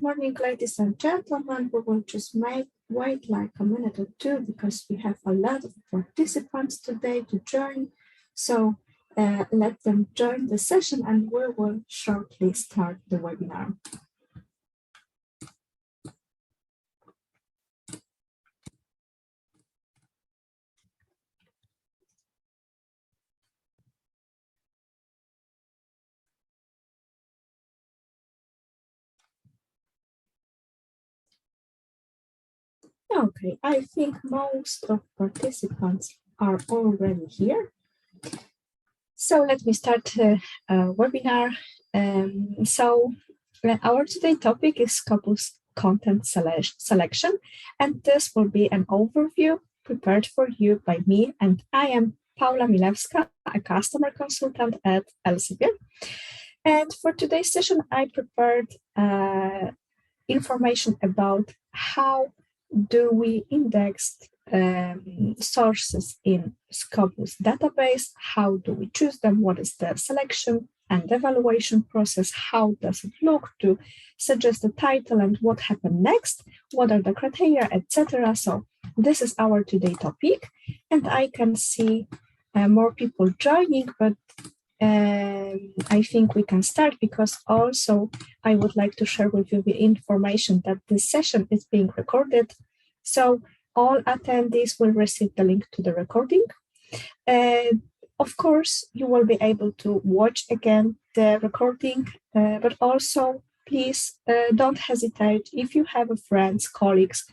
morning, ladies and gentlemen. We will just wait like a minute or two because we have a lot of participants today to join. So let them join the session and we will shortly start the webinar. Okay, I think most of participants are already here. So let me start the webinar. Our today's topic is Scopus content selection, and this will be an overview prepared for you by me, and I am Paula Milewska, a customer consultant at Elsevier. And for today's session, I prepared information about how do we index sources in Scopus database, how do we choose them, what is the selection and evaluation process, how does it look to suggest the title and what happened next, what are the criteria, etc. So this is our today topic, and I can see more people joining, but I think we can start because also I would like to share with you the information that this session is being recorded. So all attendees will receive the link to the recording. Of course, you will be able to watch again the recording, but also please don't hesitate if you have friends, colleagues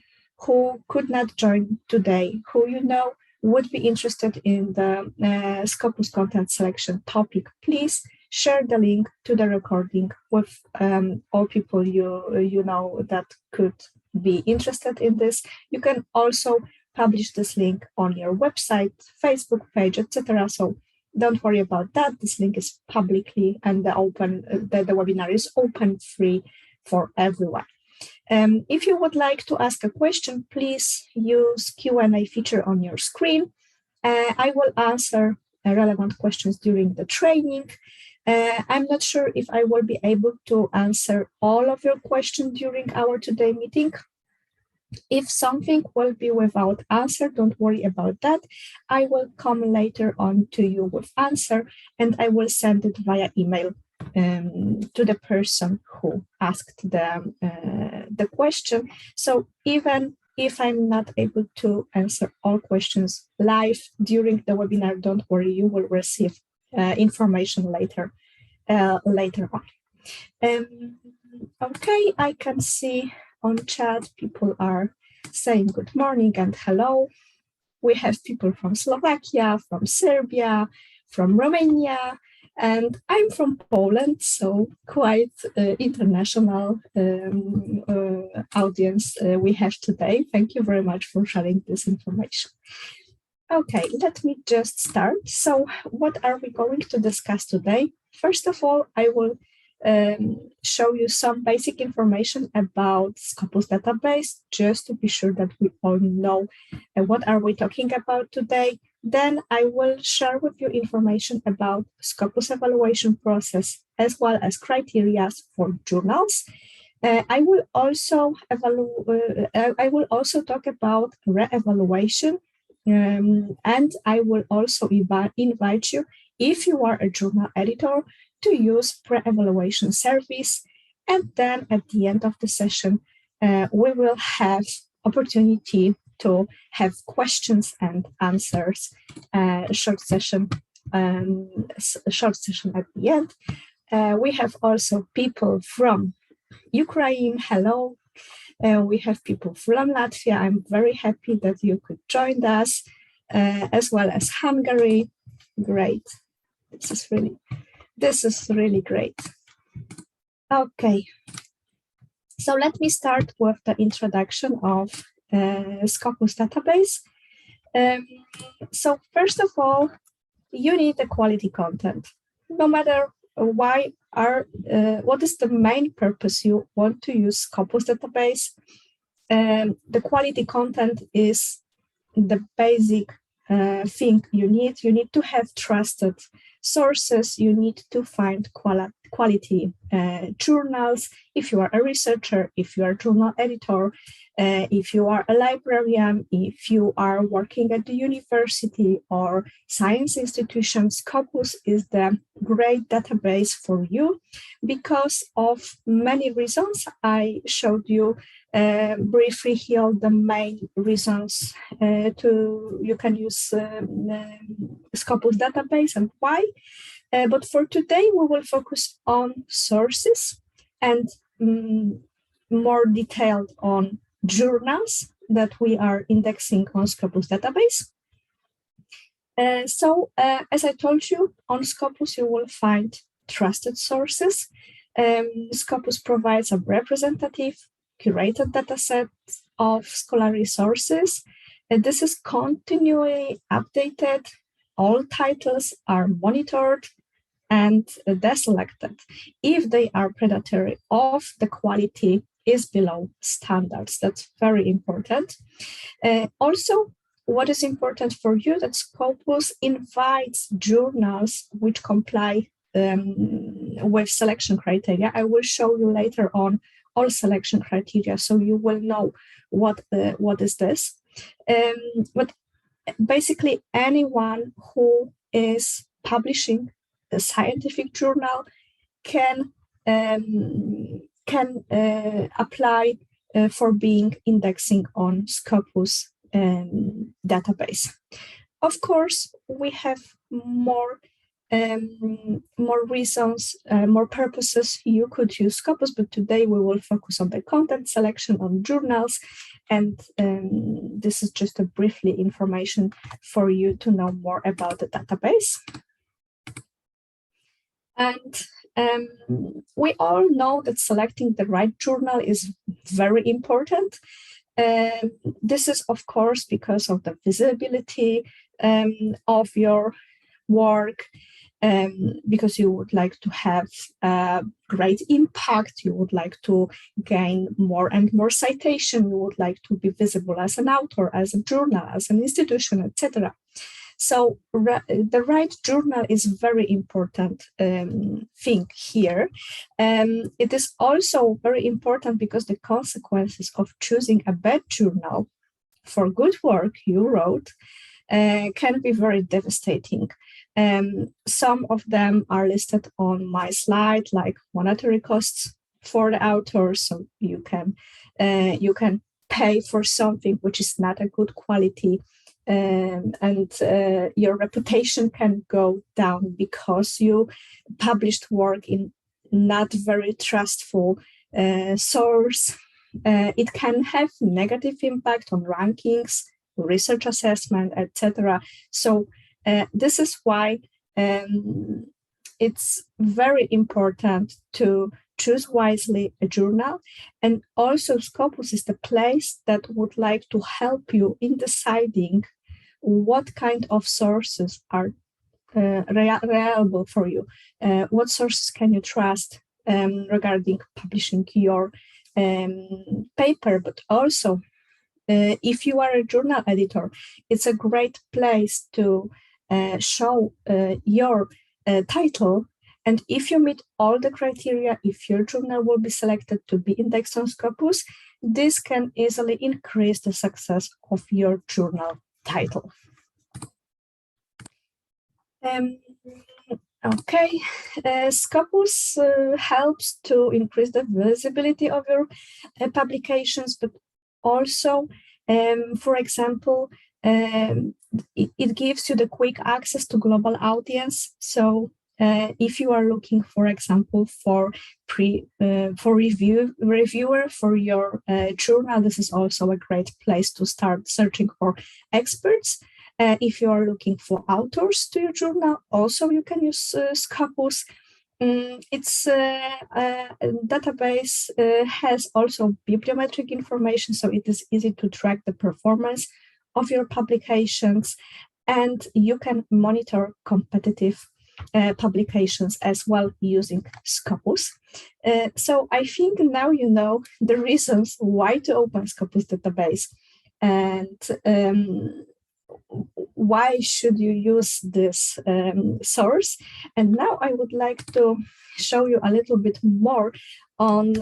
who could not join today, who you know would be interested in the Scopus content selection topic, please share the link to the recording with all people you know that could be interested in this. You can also publish this link on your website, Facebook page, etc. So don't worry about that. This link is publicly and the webinar is open, free for everyone. If you would like to ask a question, please use Q&A feature on your screen. I will answer relevant questions during the training. I'm not sure if I will be able to answer all of your questions during our today meeting. If something will be without answer, don't worry about that. I will come later on to you with answer, and I will send it via email to the person who asked the question. So even if I'm not able to answer all questions live during the webinar, don't worry, you will receive information later on. Okay, I can see on chat people are saying good morning and hello. We have people from Slovakia, from Serbia, from Romania, and I'm from Poland, so quite international audience we have today. Thank you very much for sharing this information. Okay, let me just start. So what are we going to discuss today? First of all, I will show you some basic information about Scopus database, just to be sure that we all know what are we talking about today. Then I will share with you information about Scopus evaluation process as well as criteria for journals. I will also talk about re-evaluation, and I will also invite you, if you are a journal editor, to use pre-evaluation service. And then at the end of the session, we will have opportunity to have questions and answers, short session at the end. We have also people from Ukraine, hello. We have people from Latvia. I'm very happy that you could join us, as well as Hungary. Great. This is really great. Okay. So let me start with the introduction of Scopus database. So first of all, you need a quality content. No matter what is the main purpose you want to use Scopus database, the quality content is the basic thing you need. You need to have trusted sources. You need to find quality journals. If you are a researcher, if you are a journal editor, if you are a librarian, if you are working at the university or science institution, Scopus is the great database for you because of many reasons. I showed you briefly here the main reasons you can use Scopus database and why. But for today, we will focus on sources and more detailed on journals that we are indexing on Scopus database. As I told you, on Scopus you will find trusted sources. Scopus provides a representative, curated dataset of scholarly sources. This is continually updated. All titles are monitored and deselected if they are predatory or the quality is below standards. That's very important. Also, what is important for you that Scopus invites journals which comply with selection criteria. I will show you later on all selection criteria, so you will know what is this. But basically, anyone who is publishing a scientific journal can apply for being indexing on Scopus database. Of course, we have more reasons, more purposes you could use Scopus, but today we will focus on the content selection on journals, and this is just a briefly information for you to know more about the database. And we all know that selecting the right journal is very important. This is, of course, because of the visibility of your work, because you would like to have great impact, you would like to gain more and more citation, you would like to be visible as an author, as a journal, as an institution, etc. So the right journal is very important thing here. It is also very important because the consequences of choosing a bad journal for good work you wrote can be very devastating. Some of them are listed on my slide, like monetary costs for the author, so you can pay for something which is not a good quality. And your reputation can go down because you published work in not very trustful source. It can have negative impact on rankings, research assessment, etc. So this is why it's very important to choose wisely a journal. And also Scopus is the place that would like to help you in deciding what kind of sources are reliable for you. What sources can you trust regarding publishing your paper, but also if you are a journal editor, it's a great place to show your title. And if you meet all the criteria, if your journal will be selected to be indexed on Scopus, this can easily increase the success of your journal title. Scopus helps to increase the visibility of your publications, but also, for example, it gives you the quick access to global audience. So if you are looking, for example, for reviewer for your journal, this is also a great place to start searching for experts. If you are looking for authors to your journal, also you can use Scopus. Its database has also bibliometric information, so it is easy to track the performance of your publications, and you can monitor competitive publications as well using Scopus. So I think now you know the reasons why to open Scopus database and why should you use this source? And now I would like to show you a little bit more on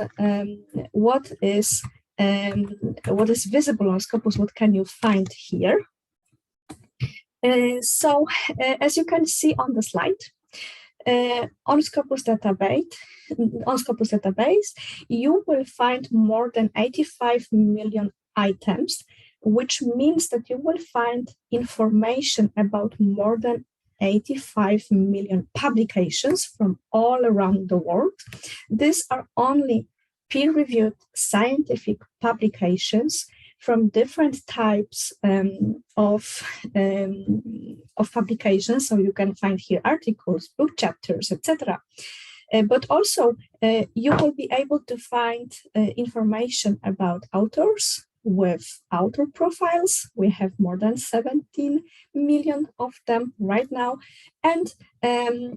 what is visible on Scopus. What can you find here? As you can see on the slide, on Scopus database, you will find more than 85 million items, which means that you will find information about more than 85 million publications from all around the world. These are only peer-reviewed scientific publications from different types of publications. So you can find here articles, book chapters, etc. But also you will be able to find information about authors with author profiles. We have more than 17 million of them right now, and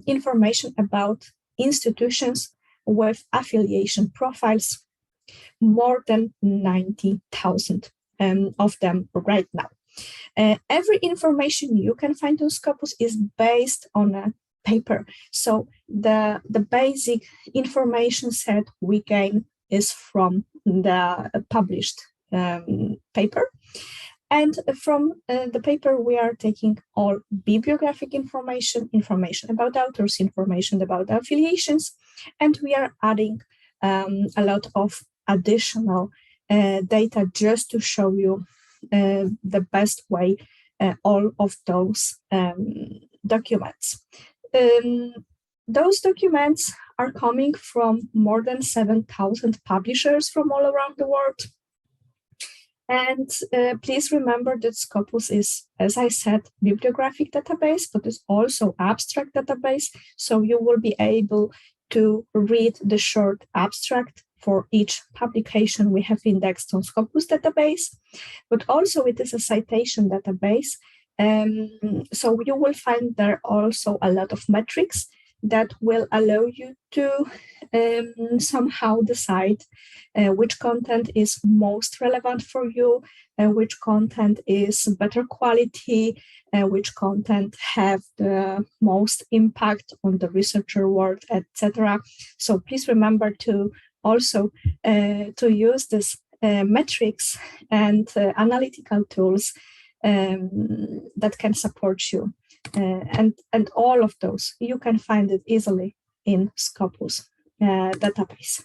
information about institutions with affiliation profiles, more than 90,000 of them right now. Every information you can find on Scopus is based on a paper. So the basic information set we gain is from the published paper. And from the paper, we are taking all bibliographic information about authors, information about affiliations, and we are adding a lot of additional data just to show you the best way all of those documents. Those documents are coming from more than 7,000 publishers from all around the world. And please remember that Scopus is, as I said, bibliographic database, but it's also abstract database. So you will be able to read the short abstract for each publication we have indexed on Scopus database, but also it is a citation database. So you will find there also a lot of metrics that will allow you to somehow decide which content is most relevant for you, which content is better quality, which content have the most impact on the researcher world, etc. So please remember to also to use this metrics and analytical tools that can support you. And all of those, you can find it easily in Scopus database.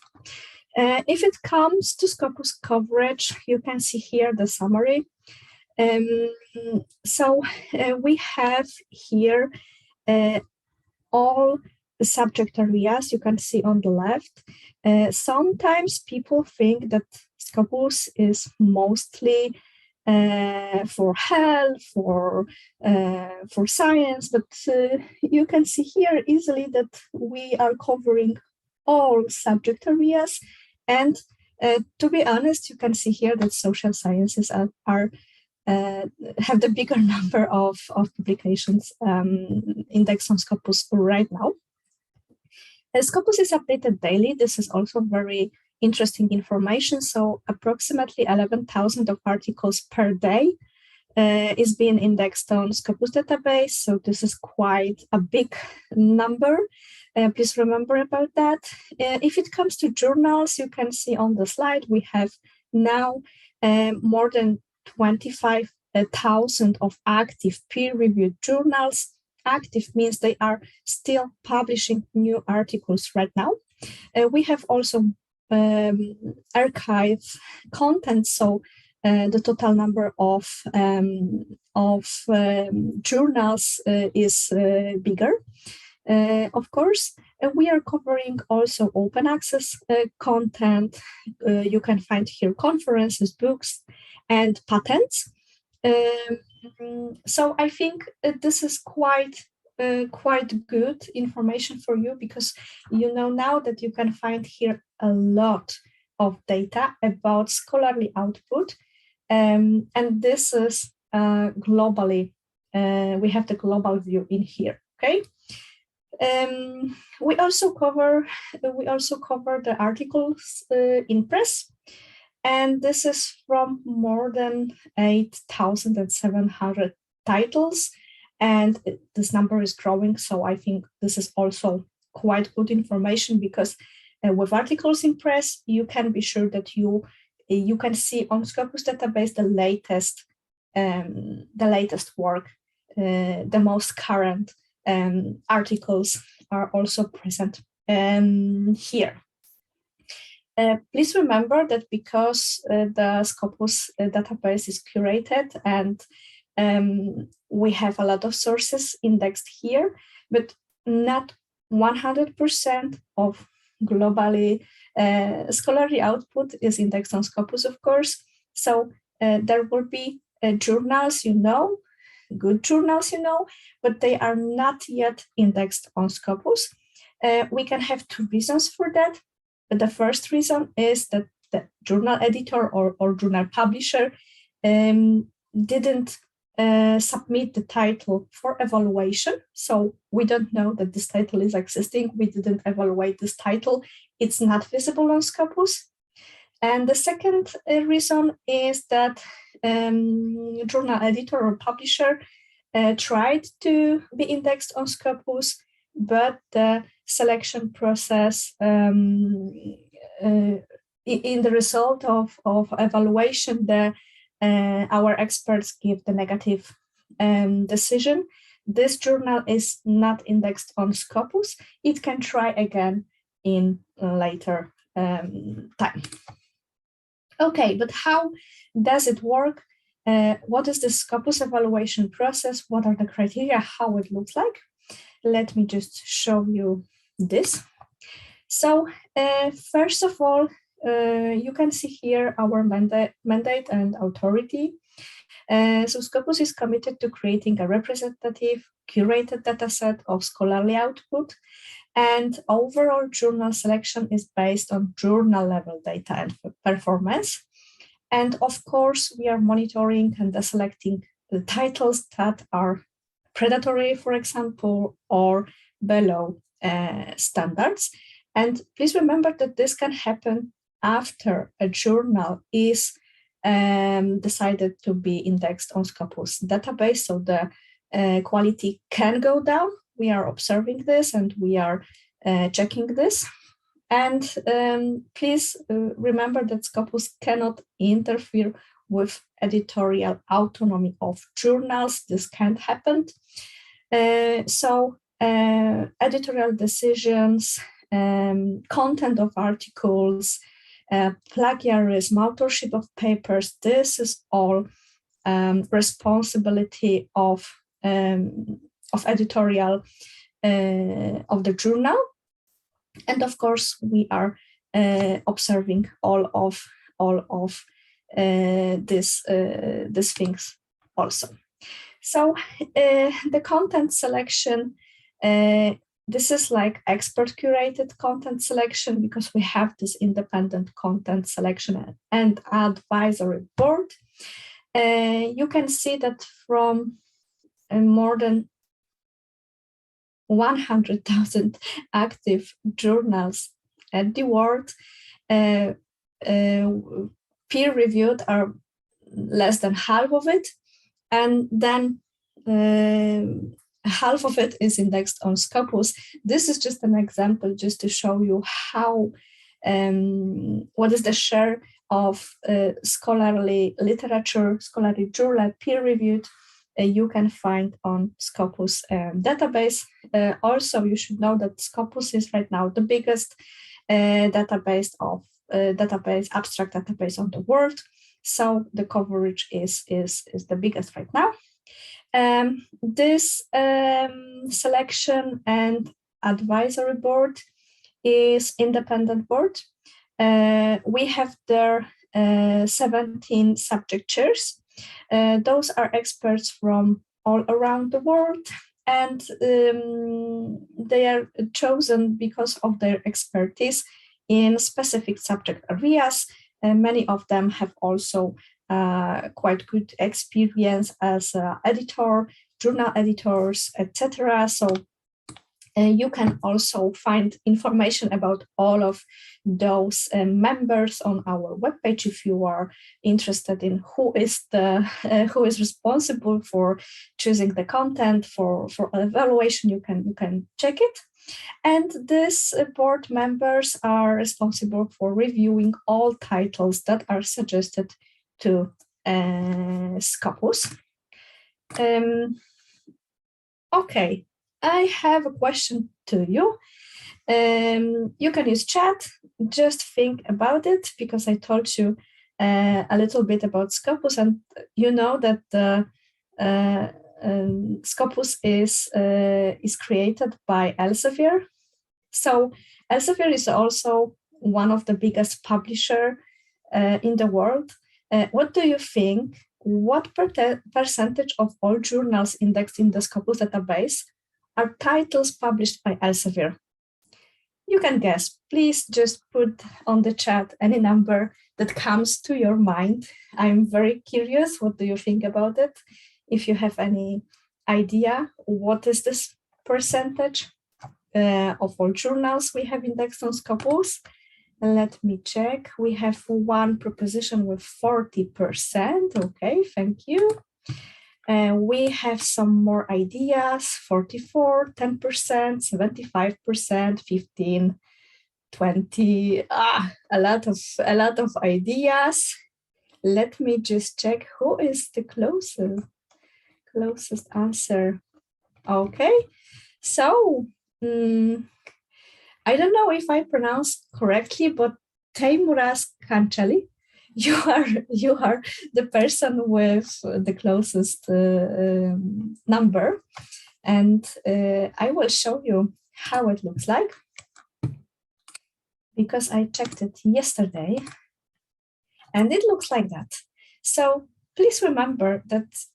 If it comes to Scopus coverage, you can see here the summary. So we have here all the subject areas you can see on the left. Sometimes people think that Scopus is mostly for health, for science, but you can see here easily that we are covering all subject areas. And to be honest, you can see here that social sciences are have the bigger number of publications indexed on Scopus right now. Scopus is updated daily. This is also very interesting information. So approximately 11,000 of articles per day is being indexed on Scopus database. So this is quite a big number. Please remember about that. If it comes to journals, you can see on the slide, we have now more than 25,000 of active peer-reviewed journals. Active means they are still publishing new articles right now. We have also archive content, so the total number of journals is bigger. Of course, we are covering also open access content. You can find here conferences, books, and patents. So I think this is quite good information for you, because you know now that you can find here a lot of data about scholarly output, and this is globally, we have the global view in here. Okay. We also cover the articles in press, and this is from more than 8,700 titles, and this number is growing. So I think this is also quite good information, because with articles in press, you can be sure that you can see on Scopus database the latest work, the most current articles are also present here. Please remember that because the Scopus database is curated and we have a lot of sources indexed here, but not 100% of globally scholarly output is indexed on Scopus, of course. So there will be journals, good journals, but they are not yet indexed on Scopus. We can have two reasons for that. But the first reason is that the journal editor or journal publisher didn't submit the title for evaluation. So we don't know that this title is existing. We didn't evaluate this title. It's not visible on Scopus. And the second reason is that journal editor or publisher tried to be indexed on Scopus, but the selection process in the result of evaluation, our experts give the negative decision. This journal is not indexed on Scopus. It can try again in later time. Okay, but how does it work? What is the Scopus evaluation process? What are the criteria? How it looks like? Let me just show you this. So first of all, you can see here our mandate and authority. So Scopus is committed to creating a representative, curated dataset of scholarly output, and overall journal selection is based on journal level data and performance. And of course, we are monitoring and selecting the titles that are predatory, for example, or below standards. And please remember that this can happen after a journal is decided to be indexed on Scopus database, so the quality can go down. We are observing this and we are checking this. And please remember that Scopus cannot interfere with editorial autonomy of journals. This can't happen. So editorial decisions, content of articles, plagiarism, authorship of papers, this is all responsibility of editorial of the journal. And of course, we are observing all of these things also. So the content selection, this is like expert curated content selection, because we have this independent content selection and advisory board. You can see that from more than 100,000 active journals at the world, peer-reviewed are less than half of it, and then half of it is indexed on Scopus. This is just an example, just to show you how what is the share of scholarly literature, scholarly journal, peer-reviewed, you can find on Scopus database. Also, you should know that Scopus is right now the biggest database abstract database on the world. So the coverage is the biggest right now. This selection and advisory board is independent board. We have there 17 subject chairs. Those are experts from all around the world, and they are chosen because of their expertise in specific subject areas. Many of them have also quite good experience as editor, journal editors, etc. So You can also find information about all of those members on our webpage if you are interested in who is responsible for choosing the content for evaluation. You can check it. And these board members are responsible for reviewing all titles that are suggested to Scopus. Okay, I have a question to you. You can use chat, just think about it, because I told you a little bit about Scopus, and you know that Scopus is created by Elsevier. So Elsevier is also one of the biggest publisher in the world. What do you think? What percentage of all journals indexed in the Scopus database are titles published by Elsevier? You can guess. Please just put on the chat any number that comes to your mind. I'm very curious. What do you think about it? If you have any idea, what is this percentage of all journals we have indexed on Scopus? Let me check. We have one proposition with 40%. Okay, thank you. We have some more ideas: 44, 10%, 75%, 15, 20. A lot of ideas. Let me just check who is the closest answer. Okay, so I don't know if I pronounced correctly, but Teimuras Kanchali, you are the person with the closest number, and I will show you how it looks like, because I checked it yesterday, and it looks like that. So please remember that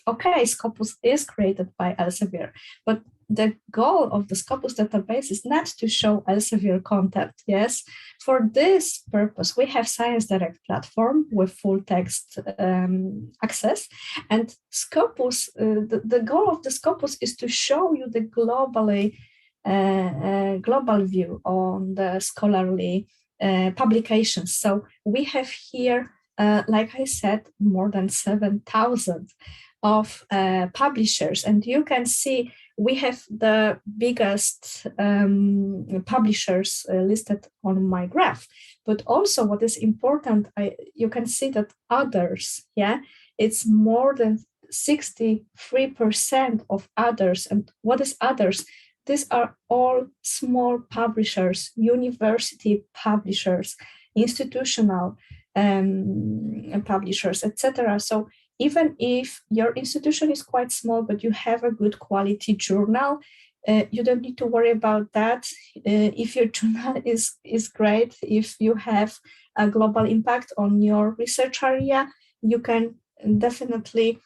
okay, Scopus is created by Elsevier, but the goal of the Scopus database is not to show Elsevier content. Yes, for this purpose, we have Science Direct platform with full text access, and Scopus. The goal of the Scopus is to show you the global view on the scholarly publications. So we have here, like I said, more than 7,000 of publishers, and you can see we have the biggest publishers listed on my graph. But also, what is important, you can see that others, it's more than 63% of others. And what is others? These are all small publishers, university publishers, institutional publishers, etc. So even if your institution is quite small, but you have a good quality journal, you don't need to worry about that. If your journal is great, if you have a global impact on your research area, you can definitely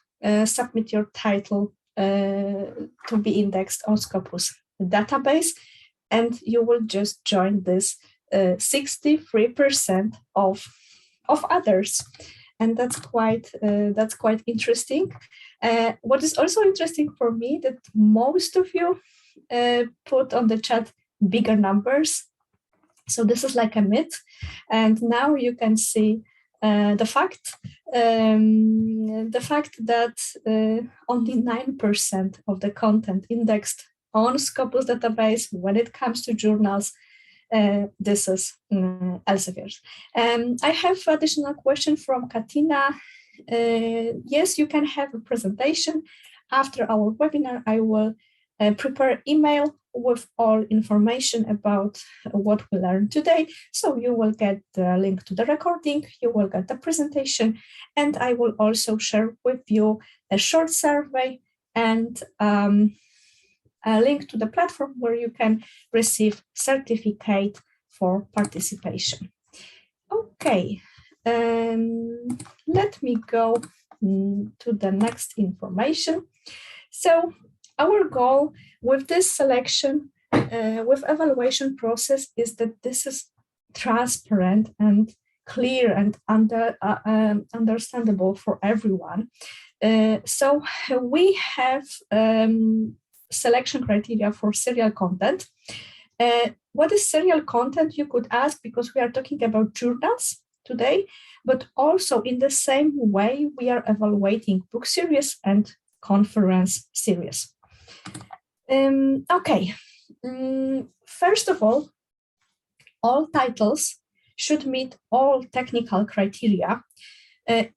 submit your title to be indexed on Scopus database, and you will just join this 63% of others. And that's quite interesting. What is also interesting for me, that most of you put on the chat bigger numbers. So this is like a myth, and now you can see the fact that only 9% of the content indexed on Scopus database when it comes to journals. This is Elsevier. I have additional question from Katina. Yes, you can have a presentation. After our webinar, I will prepare email with all information about what we learned today. So you will get the link to the recording, you will get the presentation, and I will also share with you a short survey and a link to the platform where you can receive certificate for participation. Okay, let me go to the next information. So our goal with this selection, with evaluation process, is that this is transparent and clear and understandable for everyone. So we have selection criteria for serial content. What is serial content, you could ask, because we are talking about journals today, but also in the same way we are evaluating book series and conference series. First of all titles should meet all technical criteria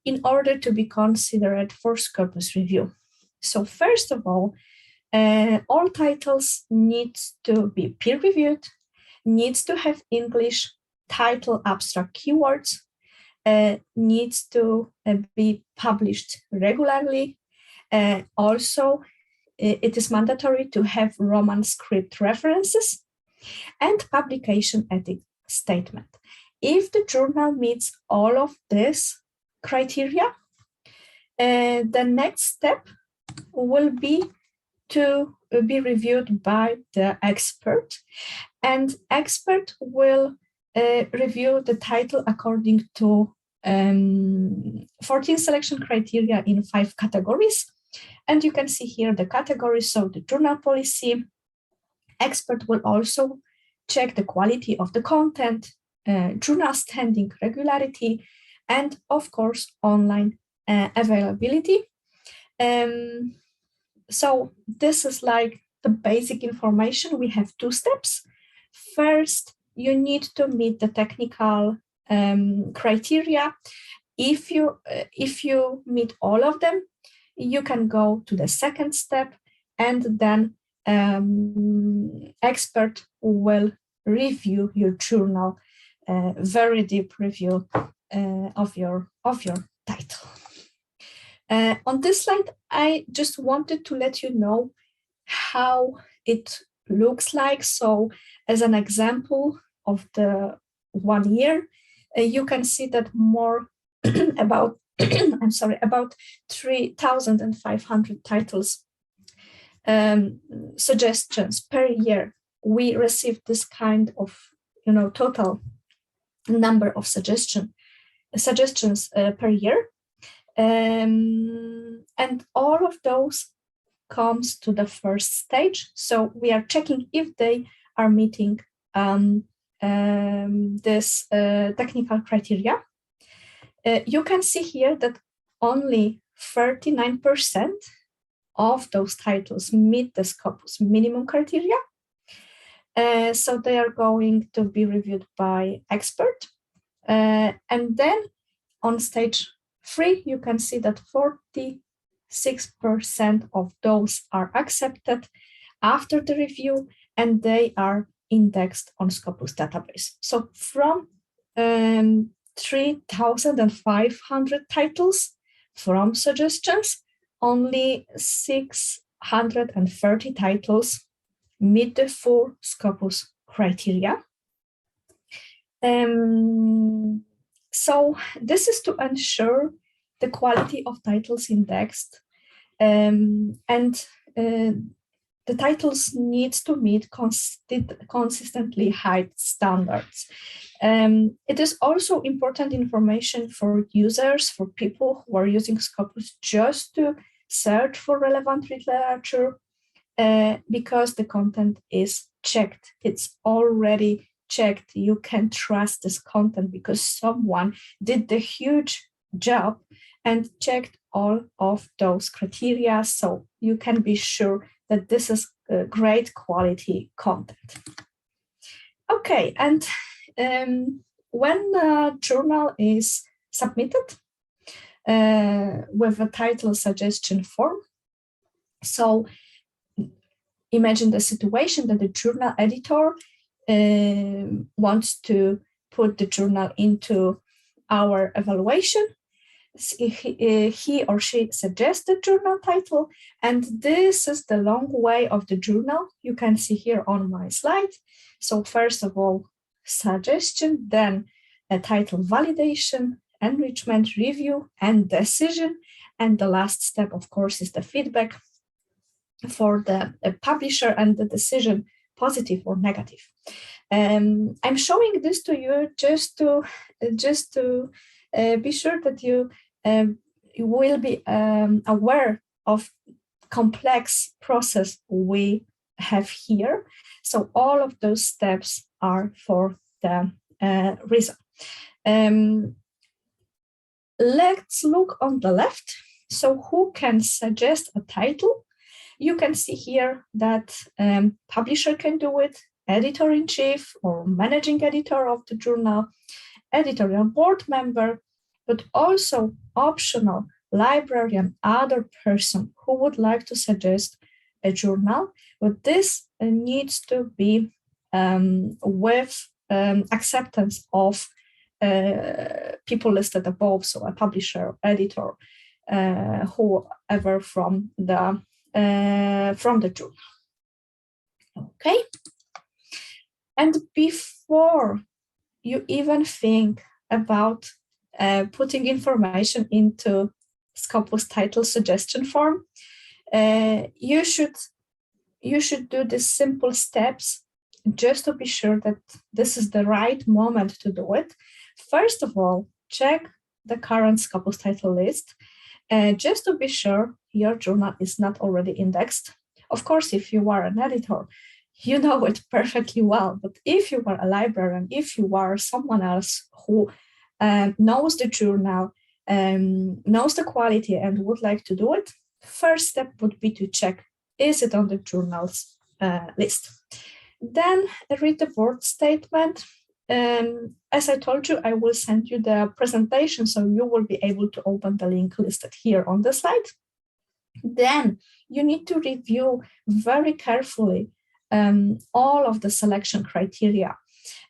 in order to be considered for Scopus review. So first of all titles need to be peer-reviewed, needs to have English title abstract keywords, needs to be published regularly. Also, it is mandatory to have Roman script references and publication ethics statement. If the journal meets all of this criteria, the next step will be to be reviewed by the expert, and expert will review the title according to 14 selection criteria in 5 categories. And you can see here the categories. So the journal policy, expert will also check the quality of the content, journal standing regularity, and of course, online availability. So this is like the basic information. We have 2 steps. First, you need to meet the technical criteria. If you meet all of them, you can go to the second step, and then expert will review your journal, very deep review of your title. On this slide, I just wanted to let you know how it looks like. So as an example of the 1 year, you can see that more about about 3,500 titles suggestions per year. We received this kind of total number of suggestions per year. And all of those comes to the first stage. So we are checking if they are meeting this technical criteria. You can see here that only 39% of those titles meet the Scopus minimum criteria. So they are going to be reviewed by expert. And then on stage 3, you can see that 46% of those are accepted after the review, and they are indexed on Scopus database. So from 3,500 titles from suggestions, only 630 titles meet the 4 Scopus criteria. So this is to ensure the quality of titles indexed, and the titles need to meet consistently high standards. It is also important information for users, for people who are using Scopus just to search for relevant literature, because the content is checked. It's already checked. You can trust this content because someone did the huge job and checked all of those criteria. So you can be sure that this is a great quality content. Okay, and when a journal is submitted with a title suggestion form, so imagine the situation that the journal editor wants to put the journal into our evaluation. He or she suggests the journal title, and this is the long way of the journal. You can see here on my slide. So first of all, suggestion, then a title validation, enrichment, review, and decision. And the last step, of course, is the feedback for the publisher and the decision, positive or negative. I'm showing this to you just to be sure that you will be aware of complex process we have here. So all of those steps are for the reason. Let's look on the left. So who can suggest a title? You can see here that publisher can do it, editor-in-chief or managing editor of the journal, editorial board member, but also optional librarian, other person who would like to suggest a journal. But this needs to be with acceptance of people listed above, so a publisher, editor, whoever from the journal. Okay, and before you even think about putting information into Scopus title suggestion form, you should do these simple steps just to be sure that this is the right moment to do it. First of all, check the current Scopus title list, just to be sure your journal is not already indexed. Of course, if you are an editor, you know it perfectly well. But if you are a librarian, if you are someone else who knows the journal, knows the quality and would like to do it, first step would be to check, is it on the journal's list? Then read the board statement. As I told you, I will send you the presentation, so you will be able to open the link listed here on the slide. Then you need to review very carefully all of the selection criteria.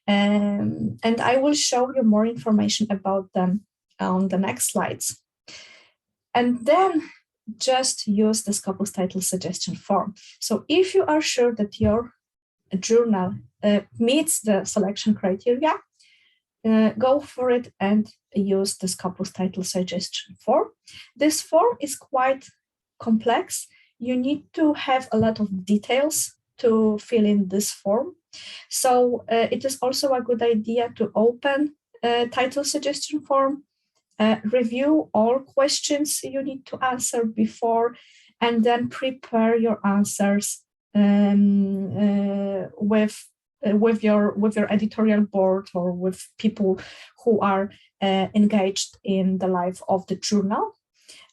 And I will show you more information about them on the next slides. And then just use the Scopus title suggestion form. So if you are sure that your journal meets the selection criteria, go for it and use the Scopus title suggestion form. This form is quite complex. You need to have a lot of details to fill in this form. So it is also a good idea to open a title suggestion form, review all questions you need to answer before, and then prepare your answers with your editorial board or with people who are engaged in the life of the journal.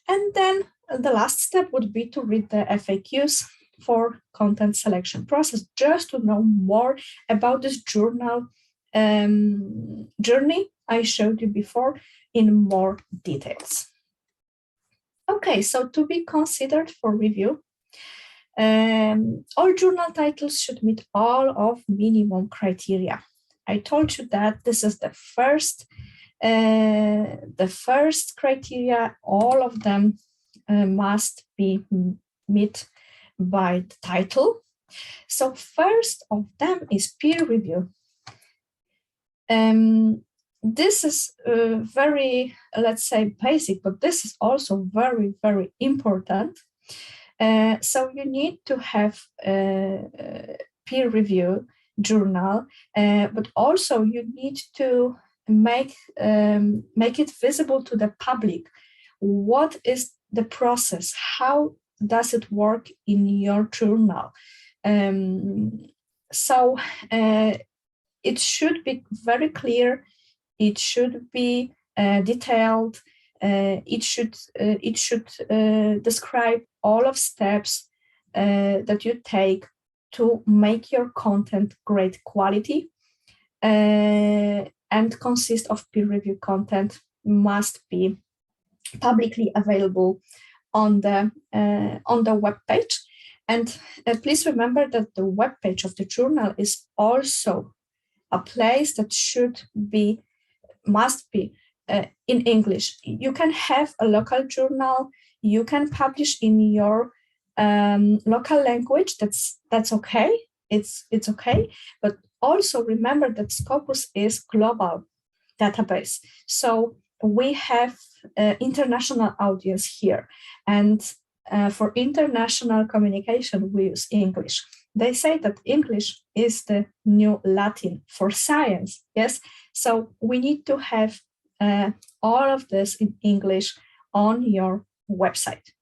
And then the last step would be to read the FAQs for content selection process, just to know more about this journal journey I showed you before in more details. Okay, so to be considered for review, all journal titles should meet all of minimum criteria. I told you that this is the first criteria. All of them must be met by the title. So first of them is peer review. This is very, let's say, basic, but this is also very, very important. So you need to have a peer review journal, but also you need to make it visible to the public. What is the process? How does it work in your journal? So it should be very clear. It should be detailed. It should describe all of steps that you take to make your content great quality, and consist of peer review content, must be publicly available on the web page. And please remember that the web page of the journal is also a place that must be in English. You can have a local journal, you can publish in your local language, that's okay, it's okay, but also remember that Scopus is global database. So we have international audience here, and for international communication we use English. They say that English is the new Latin for science, yes? So we need to have all of this in English on your website.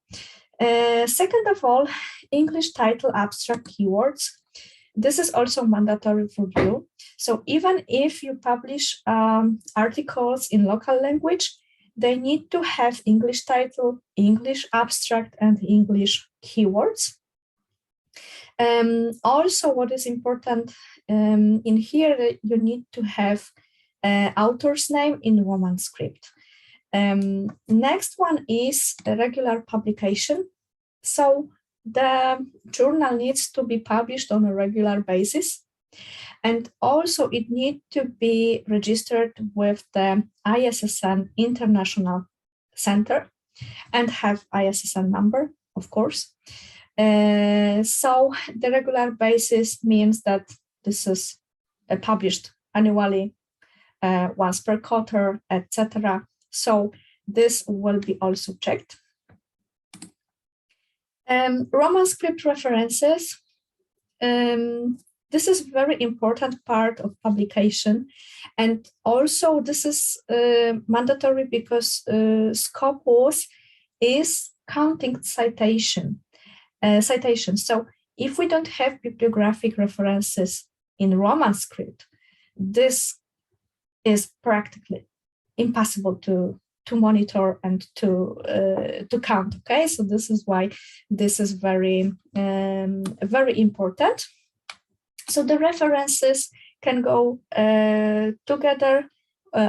Second of all, English title abstract keywords. This is also mandatory for you. So even if you publish articles in local language, they need to have English title, English abstract, and English keywords. Also, what is important in here, you need to have author's name in Roman script. Next one is a regular publication. So the journal needs to be published on a regular basis. And also it needs to be registered with the ISSN International Center and have ISSN number, of course. So the regular basis means that this is published annually, once per quarter, etc. So this will be also checked. Roman script references. This is very important part of publication. And also this is mandatory because Scopus is counting citation. So if we don't have bibliographic references in Roman script, this is practically impossible to monitor and to count. Okay, so this is why this is very important. So the references can go together,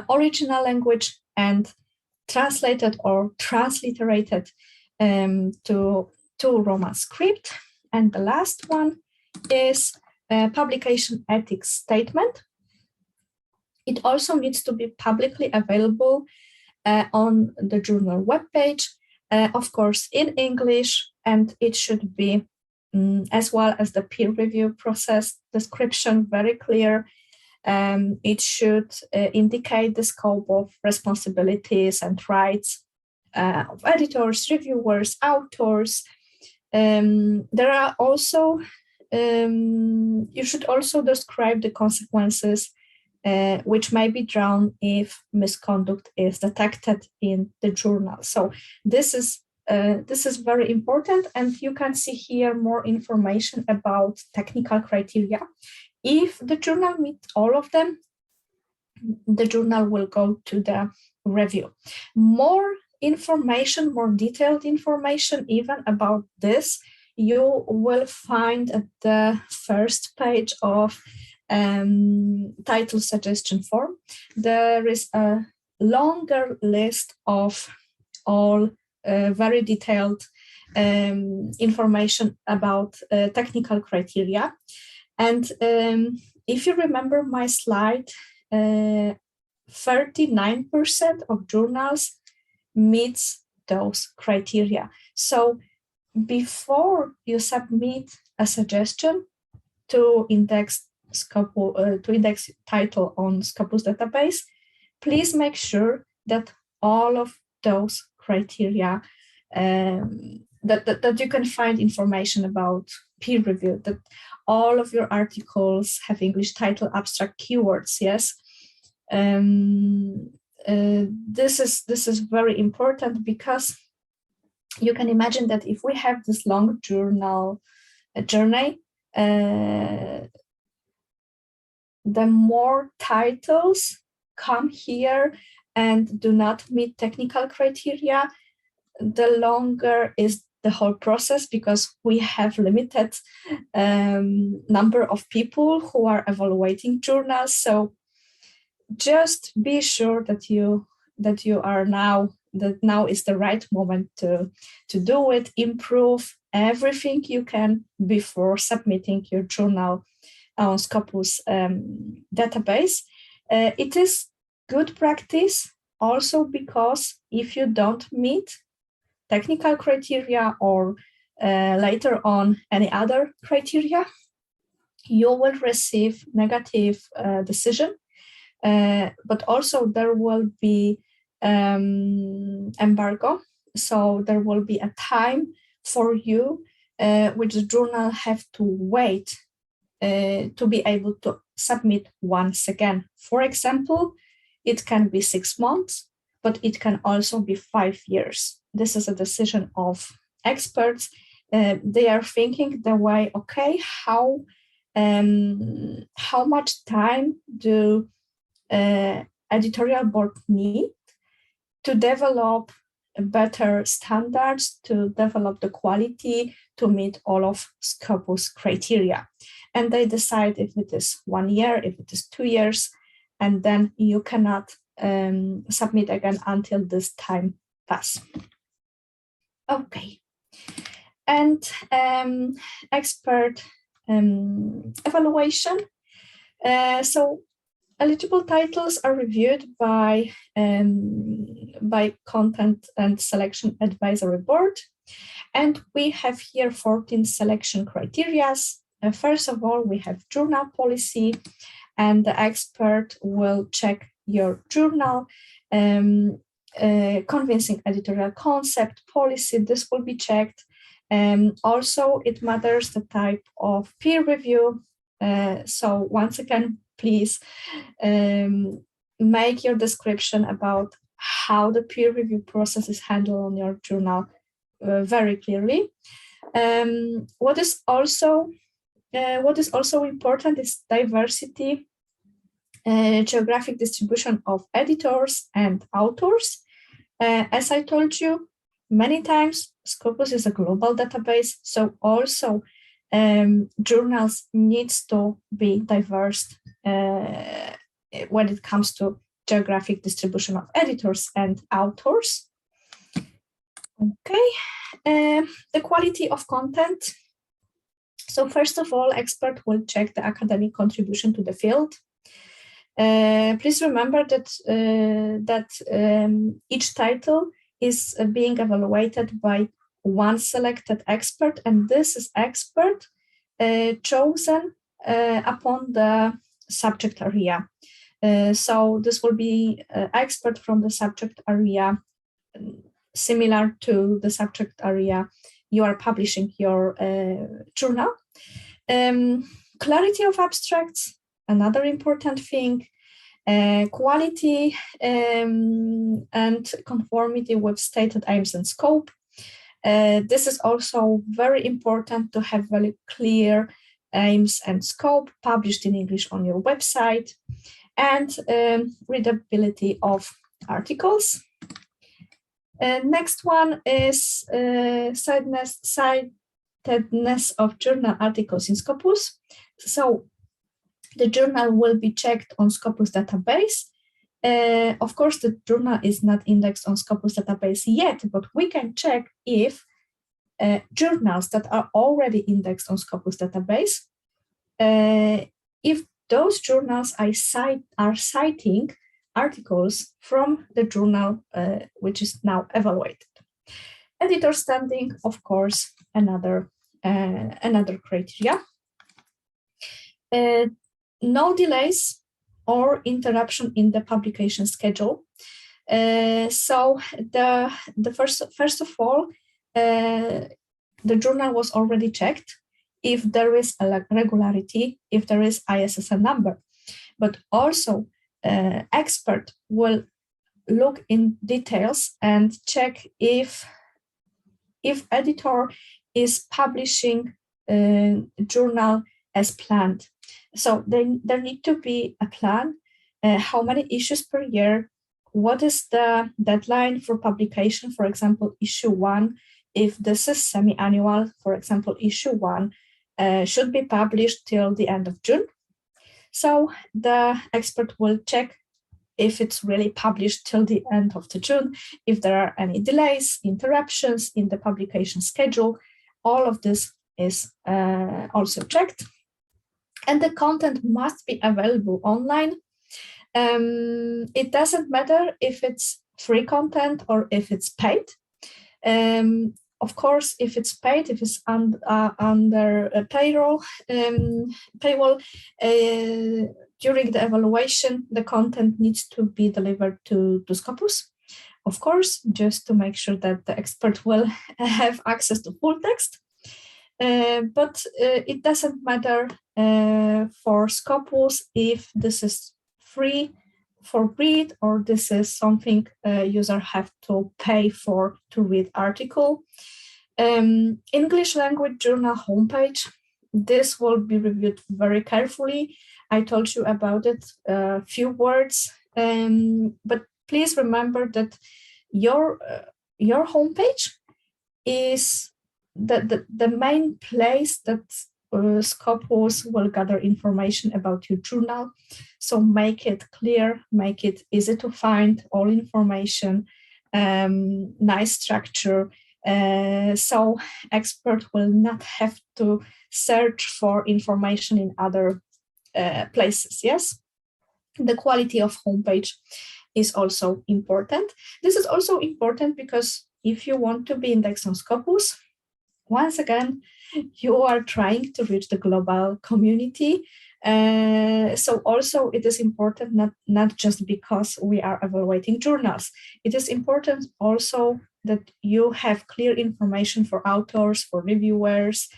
original language and translated or transliterated to Roman script. And the last one is publication ethics statement. It also needs to be publicly available on the journal webpage, of course, in English, and it should be, as well as the peer review process description, very clear. It should indicate the scope of responsibilities and rights of editors, reviewers, authors. There are also, you should also describe the consequences which may be drawn if misconduct is detected in the journal. So this is very important, and you can see here more information about technical criteria. If the journal meets all of them, the journal will go to the review. More information, more detailed information even about this, you will find at the first page of title suggestion form. There is a longer list of all very detailed information about technical criteria. And if you remember my slide, 39% of journals meets those criteria. So before you submit a suggestion to index title on Scopus database, please make sure that all of those criteria, that you can find information about peer review, that all of your articles have English title, abstract keywords. Yes, this is very important, because you can imagine that if we have this long journal journey, the more titles come here and do not meet technical criteria, the longer is the whole process, because we have limited number of people who are evaluating journals. So just be sure that now is the right moment to do it. Improve everything you can before submitting your journal on Scopus database. It is good practice also, because if you don't meet technical criteria or later on any other criteria, you will receive negative decision, but also there will be embargo. So there will be a time for you which the journal have to wait to be able to submit once again. For example, it can be 6 months, but it can also be 5 years. This is a decision of experts, they are thinking the way, okay, how much time do editorial board need to develop better standards, to develop the quality, to meet all of Scopus criteria. And they decide if it is 1 year, if it is 2 years, and then you cannot submit again until this time pass. Okay. And expert evaluation. So eligible titles are reviewed by Content and Selection Advisory Board. And we have here 14 selection criteria. First of all, we have journal policy, and the expert will check your journal, convincing editorial concept, policy, this will be checked. Also, it matters the type of peer review. So once again, please make your description about how the peer review process is handled on your journal very clearly. What is also important is diversity, geographic distribution of editors and authors. As I told you many times, Scopus is a global database, so also journals needs to be diverse when it comes to geographic distribution of editors and authors. Okay, the quality of content. So first of all, expert will check the academic contribution to the field. Please remember that each title is being evaluated by one selected expert, and this is expert chosen upon the subject area. So this will be expert from the subject area similar to the subject area you are publishing your journal. Clarity of abstracts, another important thing. Quality and conformity with stated aims and scope. This is also very important to have very clear aims and scope published in English on your website, and readability of articles. Next one is citedness of journal articles in Scopus. So the journal will be checked on Scopus database. Of course, the journal is not indexed on Scopus database yet, but we can check if journals that are already indexed on Scopus database, if those journals are citing articles from the journal which is now evaluated. Editor standing, of course, another criteria. No delays or interruption in the publication schedule. So the first of all, the journal was already checked if there is a regularity, if there is ISSN number, but also expert will look in details and check if editor is publishing journal as planned. So there need to be a plan, how many issues per year, what is the deadline for publication, for example, issue 1, if this is semi-annual, for example, issue 1 should be published till the end of June. So the expert will check if it's really published till the end of the June, if there are any delays, interruptions in the publication schedule. All of this is also checked. And the content must be available online. It doesn't matter if it's free content or if it's paid. Of course, if it's paid, if it's under a paywall, during the evaluation, the content needs to be delivered to Scopus, of course, just to make sure that the expert will have access to full text. But it doesn't matter for Scopus if this is free for read or this is something user have to pay for to read article. English language journal homepage. This will be reviewed very carefully. I told you about it a few words, but please remember that your homepage is the main place that Scopus will gather information about your journal. So make it clear, make it easy to find all information, nice structure, so expert will not have to search for information in other places. Yes, the quality of homepage is also important. This is also important because if you want to be indexed on Scopus, once again, you are trying to reach the global community. So also it is important not just because we are evaluating journals. It is important also that you have clear information for authors, for reviewers,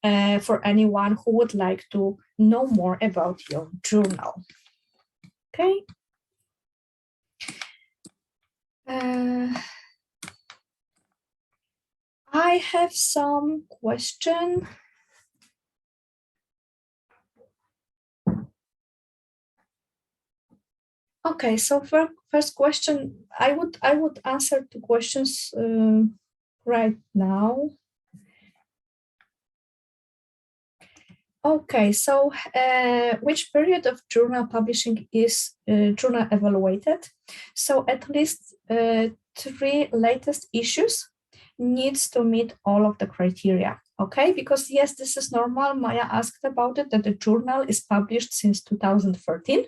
for anyone who would like to know more about your journal. Okay. I have some question. Okay, so first question, I would answer two questions right now. Okay, so which period of journal publishing is journal evaluated? So at least 3 latest issues needs to meet all of the criteria. Okay, because yes, this is normal. Maya asked about it, that the journal is published since 2013.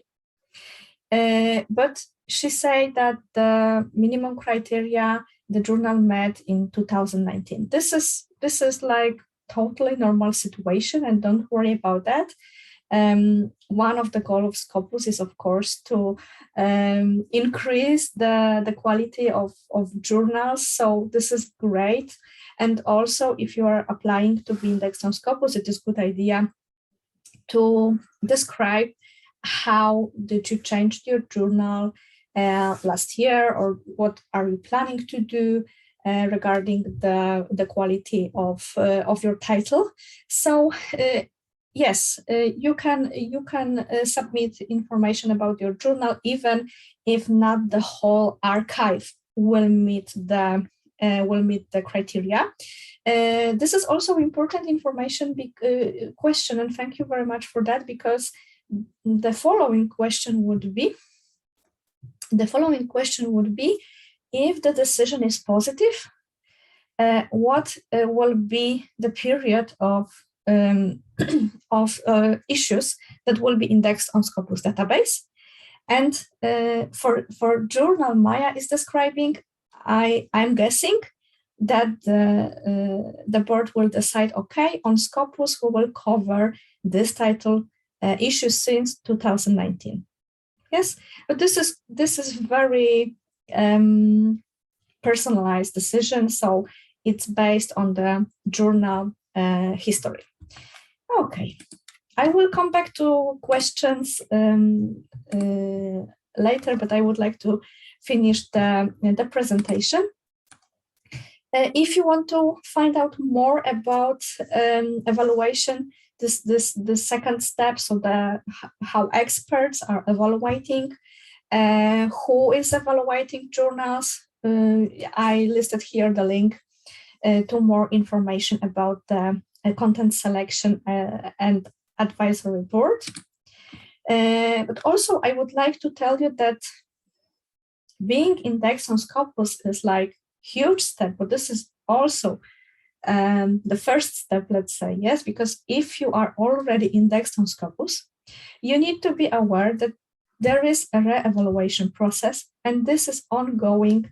But she said that the minimum criteria the journal met in 2019. This is like totally normal situation, and don't worry about that. One of the goals of Scopus is, of course, to increase the quality of journals. So this is great. And also, if you are applying to be indexed on Scopus, it is a good idea to describe how did you change your journal last year, or what are you planning to do regarding the quality of your title. So yes, you can submit information about your journal, even if not the whole archive will meet the criteria. This is also important information question, and thank you very much for that, because the following question would be, if the decision is positive, what will be the period of issues that will be indexed on Scopus database? And for journal Maya is describing, I'm guessing that the board will decide, okay, on Scopus we will cover this title issues since 2019. Yes, but this is very personalized decision, so it's based on the journal history. Okay, I will come back to questions later, but I would like to finish the presentation. If you want to find out more about evaluation, the second step, so how experts are evaluating, who is evaluating journals, I listed here the link to more information about the content selection and advisory board. But also I would like to tell you that being indexed on Scopus is like huge step, but this is also the first step, let's say, yes, because if you are already indexed on Scopus, you need to be aware that there is a re-evaluation process, and this is ongoing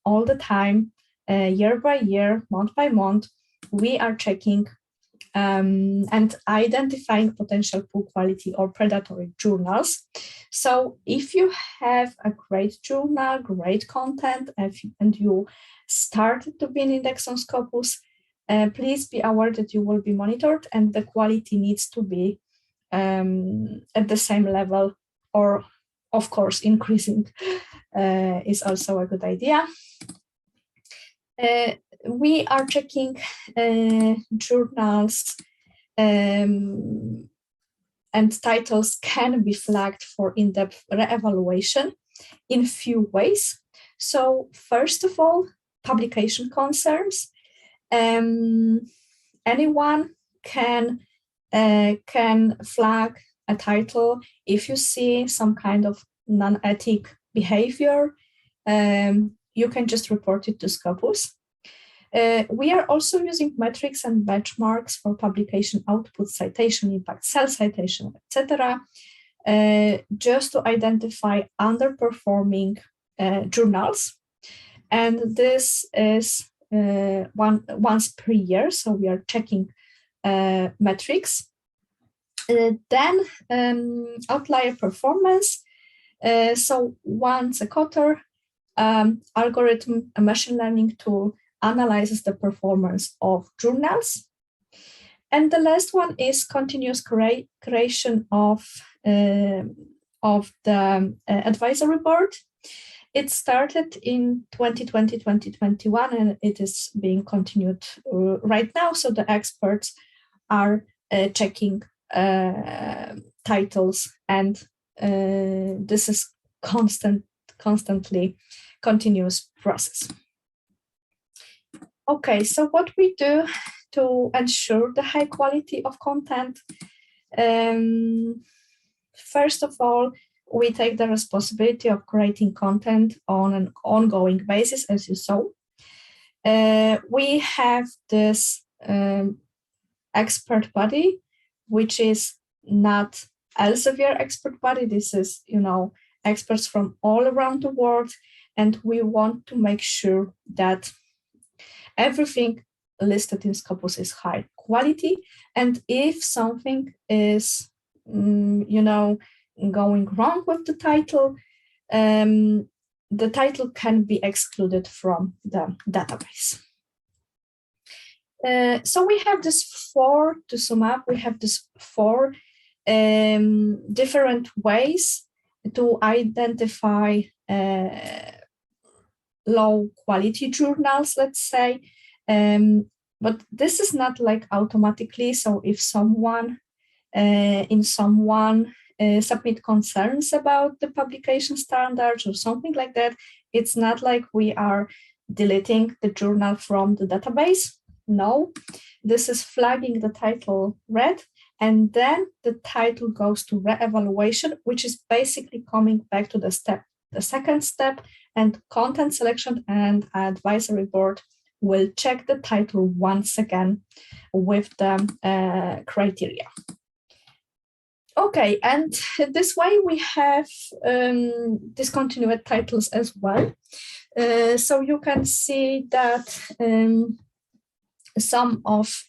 all the time, year by year, month by month. We are checking and identifying potential poor quality or predatory journals. So if you have a great journal, great content, and you started to be an index on Scopus, please be aware that you will be monitored, and the quality needs to be at the same level, or of course increasing is also a good idea. We are checking journals and titles can be flagged for in-depth re-evaluation in few ways. So first of all, publication concerns. Anyone can flag a title if you see some kind of non-ethic behavior. You can just report it to Scopus. We are also using metrics and benchmarks for publication output, citation impact, self-citation, etc., just to identify underperforming journals. And this is once per year, so we are checking metrics. Then outlier performance. So once a quarter, algorithm, a machine learning tool analyzes the performance of journals. And the last one is continuous creation of the advisory board. It started in 2020, 2021, and it is being continued right now. So the experts are checking titles, and this is constantly continuous process. Okay, so what we do to ensure the high quality of content, first of all, we take the responsibility of creating content on an ongoing basis, as you saw. We have this expert body, which is not Elsevier expert body. This is, experts from all around the world, and we want to make sure that everything listed in Scopus is high quality. And if something is, going wrong with the title can be excluded from the database. So we have to sum up, we have this four different ways to identify low quality journals, let's say. But this is not like automatically. So if someone submit concerns about the publication standards or something like that, it's not like we are deleting the journal from the database. No, this is flagging the title red, and then the title goes to re-evaluation, which is basically coming back to the second step, and content selection and advisory board will check the title once again with the criteria. Okay, and this way we have discontinued titles as well. So you can see that some of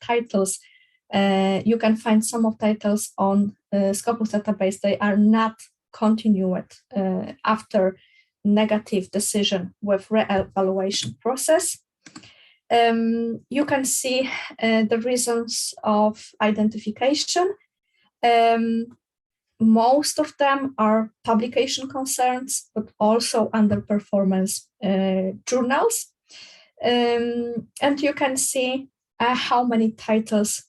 titles, you can find some of titles on Scopus database. They are not continued after negative decision with re-evaluation process. You can see the reasons of identification. Most of them are publication concerns, but also underperformance journals. And you can see how many titles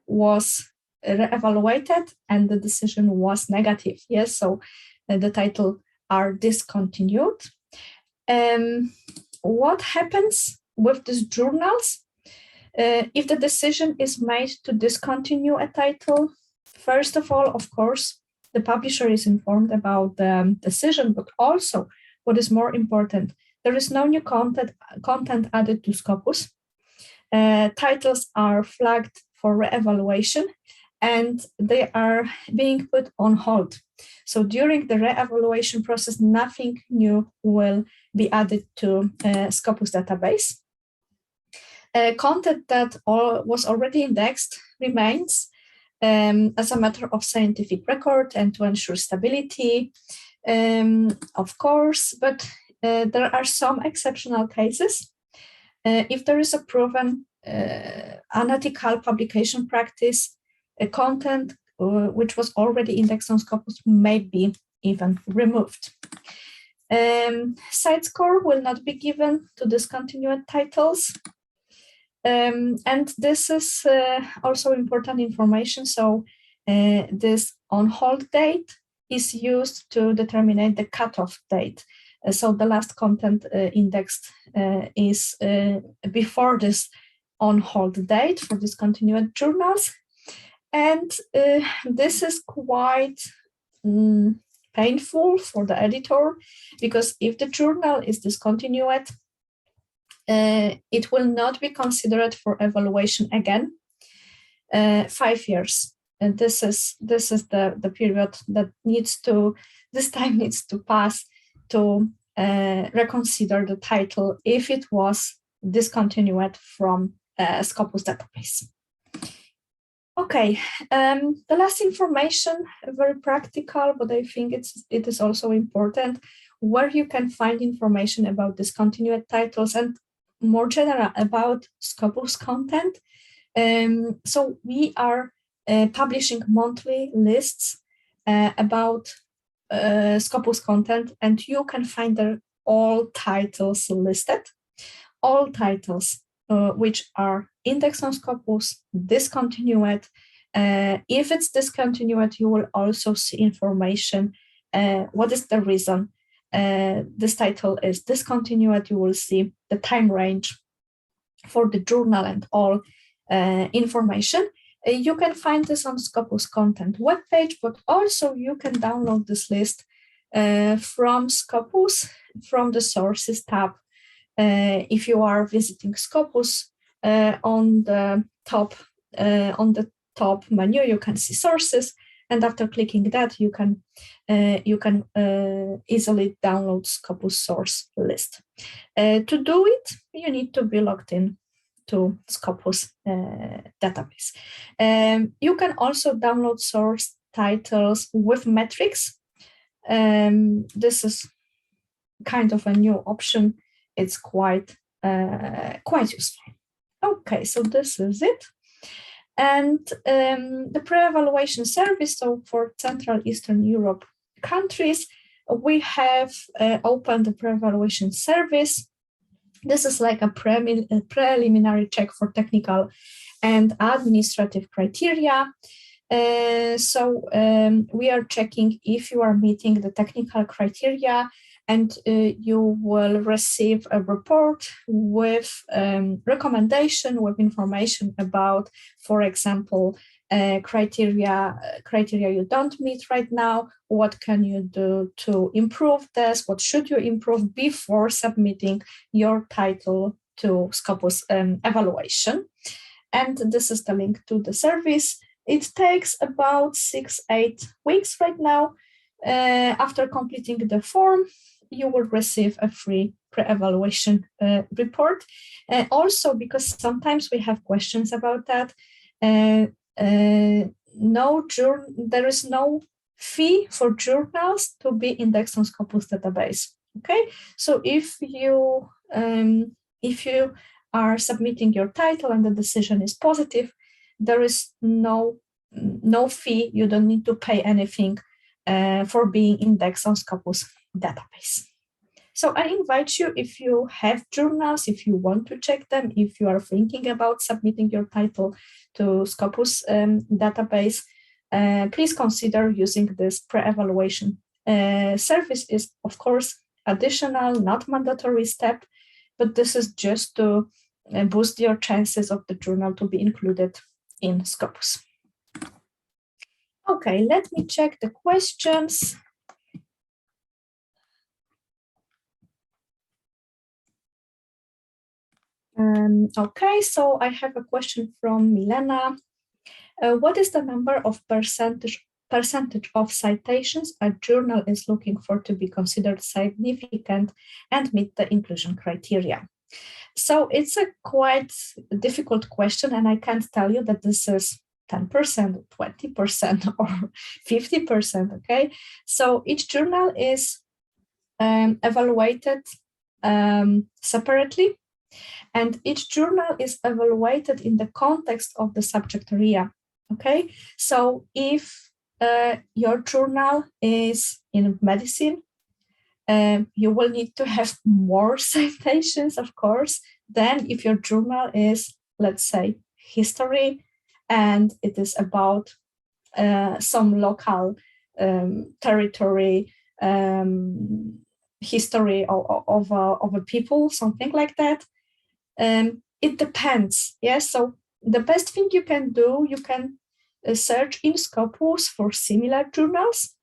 was re-evaluated and the decision was negative. Yes, so the title are discontinued. What happens with these journals? If the decision is made to discontinue a title, first of all, of course, the publisher is informed about the decision, but also what is more important, there is no new content added to Scopus. Titles are flagged for re-evaluation and they are being put on hold. So during the re-evaluation process, nothing new will be added to Scopus database. Content that was already indexed remains as a matter of scientific record and to ensure stability, of course, but there are some exceptional cases. If there is a proven unethical publication practice, content which was already indexed on Scopus may be even removed. Site score will not be given to discontinued titles. And this is also important information. So this on hold date is used to determine the cutoff date. So the last content indexed is before this on hold date for discontinued journals. And this is quite painful for the editor, because if the journal is discontinued, it will not be considered for evaluation again. 5 years, and this is the period that needs to pass to reconsider the title if it was discontinued from Scopus database. Okay, the last information, very practical, but I think it is also important, where you can find information about discontinued titles and more general about Scopus content. So we are publishing monthly lists about Scopus content, and you can find there all titles listed, all titles which are indexed on Scopus, discontinued. If it's discontinued, you will also see information. What is the reason this title is discontinued? You will see the time range for the journal and all information. You can find this on Scopus content webpage, but also you can download this list from Scopus, from the sources tab. If you are visiting Scopus, on the top menu, you can see sources, and after clicking that, you can easily download Scopus source list. To do it, you need to be logged in to Scopus database. You can also download source titles with metrics. This is kind of a new option. It's quite useful. Okay, so this is it. And the pre-evaluation service, so for Central Eastern Europe countries, we have opened the pre-evaluation service. This is like a preliminary check for technical and administrative criteria. So we are checking if you are meeting the technical criteria, and you will receive a report with recommendation, with information about, for example, criteria you don't meet right now. What can you do to improve this? What should you improve before submitting your title to Scopus evaluation? And this is the link to the service. It takes about 6-8 weeks right now. After completing the form, you will receive a free pre-evaluation report. Also, because sometimes we have questions about that, there is no fee for journals to be indexed on Scopus database. Okay, so if you are submitting your title and the decision is positive, there is no fee. You don't need to pay anything for being indexed on Scopus database. So I invite you, if you have journals, if you want to check them, if you are thinking about submitting your title to Scopus database, please consider using this pre-evaluation service. Is of course additional, not mandatory step, but this is just to boost your chances of the journal to be included in Scopus. Okay, let me check the questions. Okay, so I have a question from Milena. What is the number of percentage of citations a journal is looking for to be considered significant and meet the inclusion criteria? So it's a quite difficult question, and I can't tell you that this is 10%, 20%, or 50%, okay? So each journal is evaluated separately, and each journal is evaluated in the context of the subject area, okay? So if your journal is in medicine, You will need to have more citations, of course, than if your journal is, let's say, history, and it is about some local territory, history of a people, something like that. It depends. Yes. So the best thing you can do, you can search in Scopus for similar journals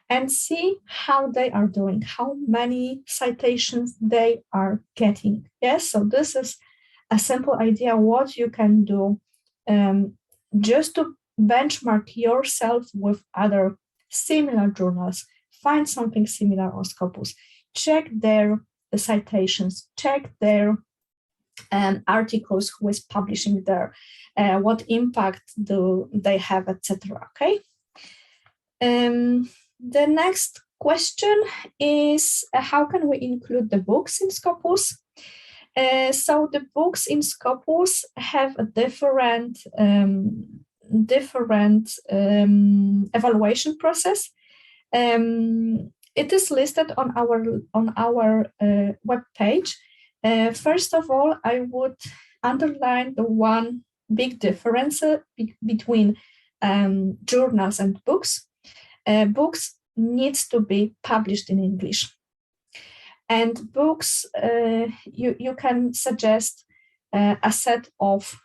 and see how they are doing, how many citations they are getting. Yes. So this is a simple idea what you can do just to benchmark yourself with other similar journals. Find something similar on Scopus. Check their citations, check their articles, who is publishing there, what impact do they have, etc. Okay. The next question is how can we include the books in Scopus? So the books in Scopus have a different evaluation process. It is listed on our web page. First of all, I would underline the one big difference between journals and books. Books needs to be published in English, and books you can suggest a set of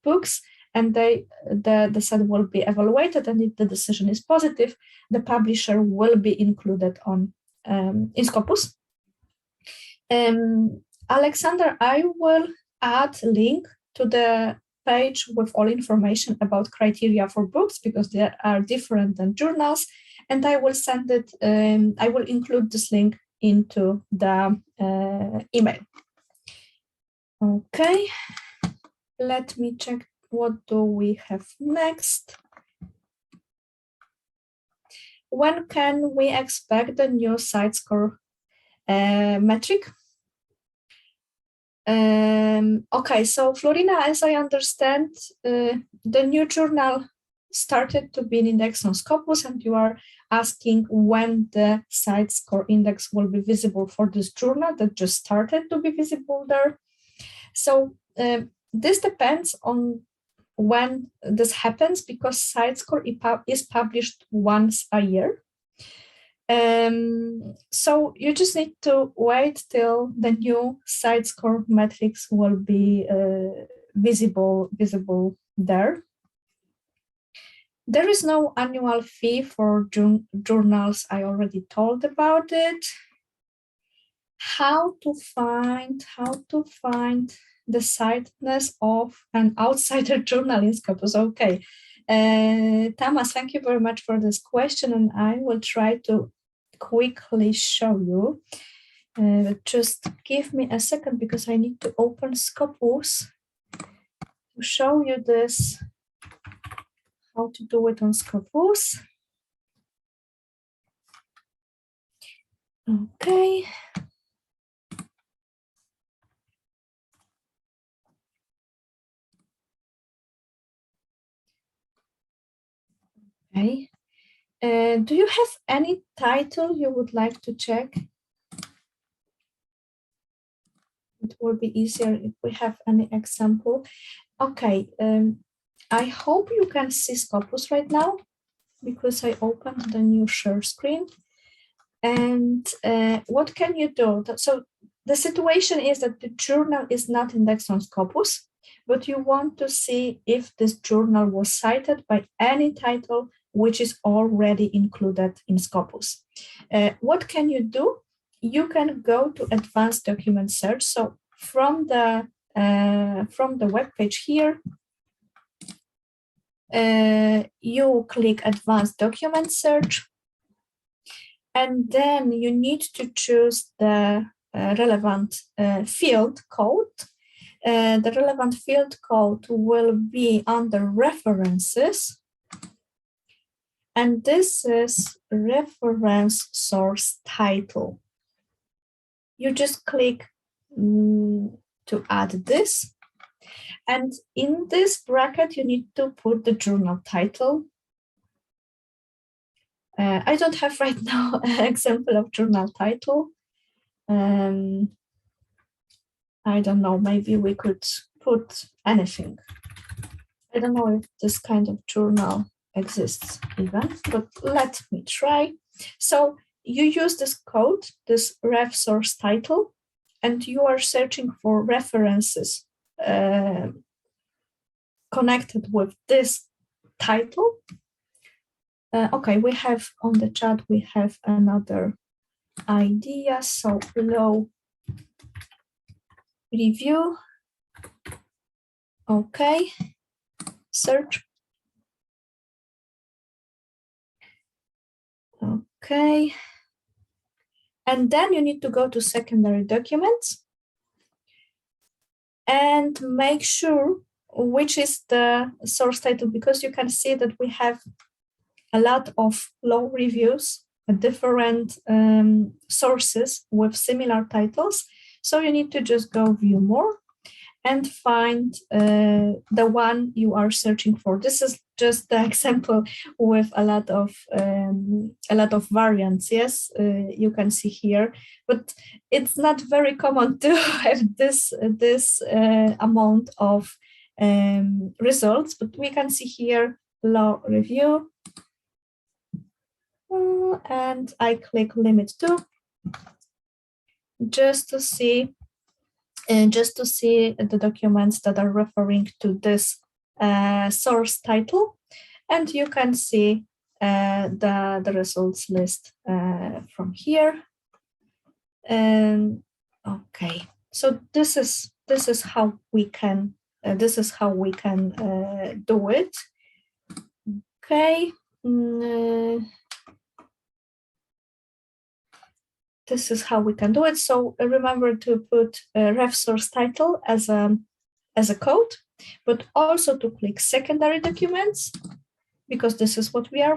books, and the set will be evaluated, and if the decision is positive, the publisher will be included on in Scopus. Alexander, I will add a link to the page with all information about criteria for books, because they are different than journals, and I will send it. I will include this link into the email. Okay, let me check what do we have next. When can we expect the new site score metric? Okay, so Florina, as I understand, the new journal started to be indexed on Scopus, and you are asking when the site score index will be visible for this journal that just started to be visible there. So this depends on when this happens, because site score is published once a year. So you just need to wait till the new site score metrics will be visible there. There is no annual fee for journals. I already told about it. How to find the sightness of an outsider journal in Scopus? Okay. Thomas, thank you very much for this question, and I will try to quickly show you. Just give me a second, because I need to open Scopus to show you this, how to do it on Scopus. Okay. Okay. Do you have any title you would like to check? It will be easier if we have any example. Okay, I hope you can see Scopus right now, because I opened the new share screen. And what can you do? So the situation is that the journal is not indexed on Scopus, but you want to see if this journal was cited by any title which is already included in Scopus. What can you do? You can go to advanced document search. So from the web page here, you click advanced document search, and then you need to choose the relevant field code. The relevant field code will be under references, and this is reference source title. You just click to add this, and in this bracket you need to put the journal title. I don't have right now an example of journal title. I don't know, maybe we could put anything. I don't know if this kind of journal exists even, but let me try. So you use this code, this ref source title, and you are searching for references connected with this title. Okay, we have on the chat, we have another idea. So below review. Okay, search. Okay. And then you need to go to secondary documents and make sure which is the source title, because you can see that we have a lot of low reviews, different sources with similar titles. So you need to just go view more and find the one you are searching for. This is just the example with a lot of variants. Yes, you can see here, but it's not very common to have this amount of results. But we can see here low review, and I click limit to just to see the documents that are referring to this source title, and you can see the results list from here. And okay, so this is how we can do it. Okay. This is how we can do it. So remember to put a ref source title as a code, but also to click secondary documents, because this is what we are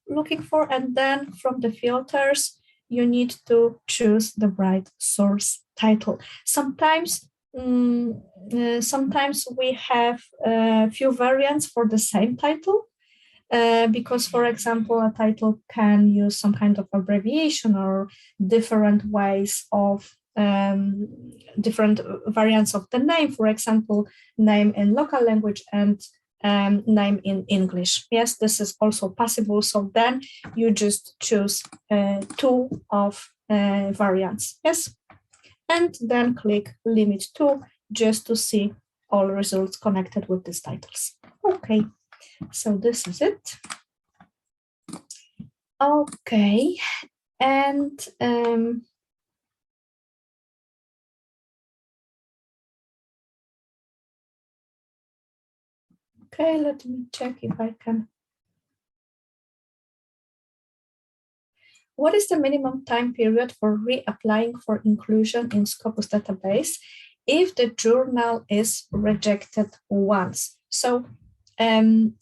looking for. And then from the filters, you need to choose the right source title. Sometimes we have a few variants for the same title. Because, for example, a title can use some kind of abbreviation or different ways of different variants of the name, for example, name in local language and name in English. Yes, this is also possible. So then you just choose two of variants. Yes, and then click limit to just to see all results connected with these titles. Okay. So this is it. Okay, and okay, let me check if I can. What is the minimum time period for reapplying for inclusion in Scopus database if the journal is rejected once? So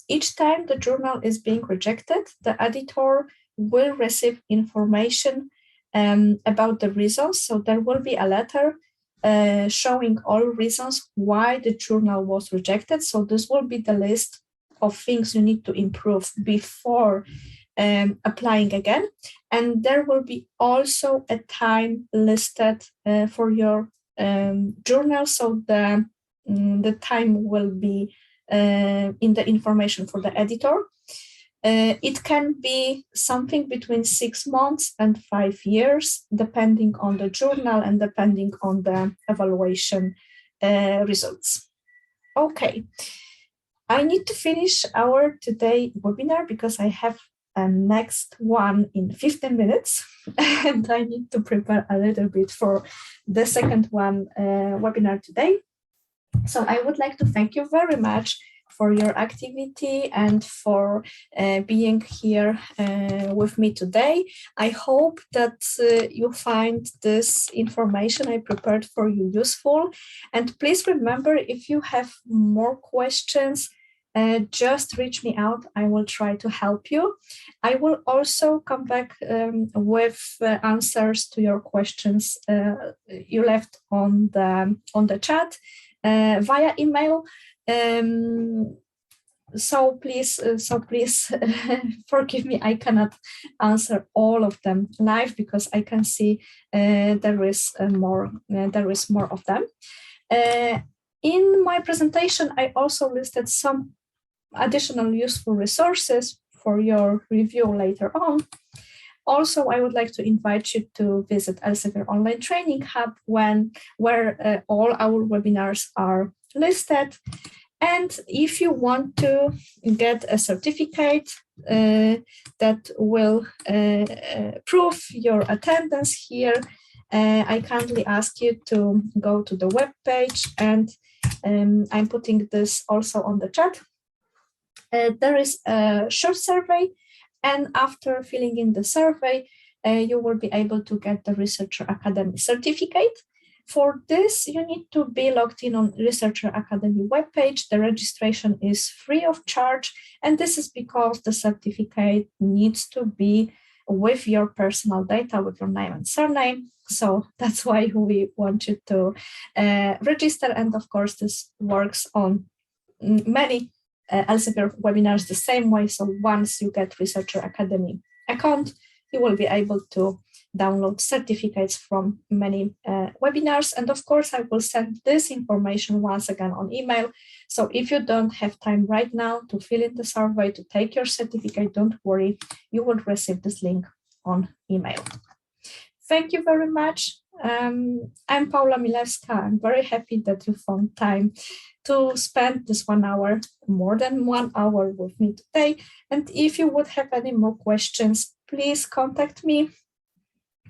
each time the journal is being rejected, the editor will receive information about the reasons. So there will be a letter showing all reasons why the journal was rejected. So this will be the list of things you need to improve before applying again. And there will be also a time listed for your journal. So the time will be in the information for the editor. It can be something between 6 months and 5 years, depending on the journal and depending on the evaluation results. Okay, I need to finish our today webinar because I have a next one in 15 minutes and I need to prepare a little bit for the second one webinar today. So I would like to thank you very much for your activity and for being here with me today. I hope that you find this information I prepared for you useful. And please remember, if you have more questions, just reach me out. I will try to help you. I will also come back with answers to your questions you left on the chat. Via email. So please forgive me. I cannot answer all of them live because I can see there is more. There is more of them. In my presentation, I also listed some additional useful resources for your review later on. Also, I would like to invite you to visit Elsevier Online Training Hub where all our webinars are listed. And if you want to get a certificate that will prove your attendance here, I kindly ask you to go to the web page, and I'm putting this also on the chat. There is a short survey, and after filling in the survey, you will be able to get the Researcher Academy certificate. For this, you need to be logged in on Researcher Academy webpage. The registration is free of charge, and this is because the certificate needs to be with your personal data, with your name and surname. So that's why we want you to register. And of course, this works on many Elsevier webinars the same way. So once you get Researcher Academy account, you will be able to download certificates from many webinars. And of course, I will send this information once again on email. So if you don't have time right now to fill in the survey, to take your certificate, don't worry, you will receive this link on email. Thank you very much. I'm Paula Milewska. I'm very happy that you found time to spend this 1 hour, more than 1 hour with me today. And if you would have any more questions, please contact me.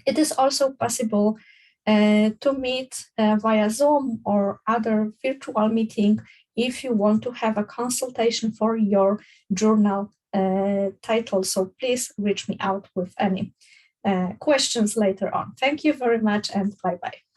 It is also possible to meet via Zoom or other virtual meeting if you want to have a consultation for your journal title. So please reach me out with any questions later on. Thank you very much, and bye-bye.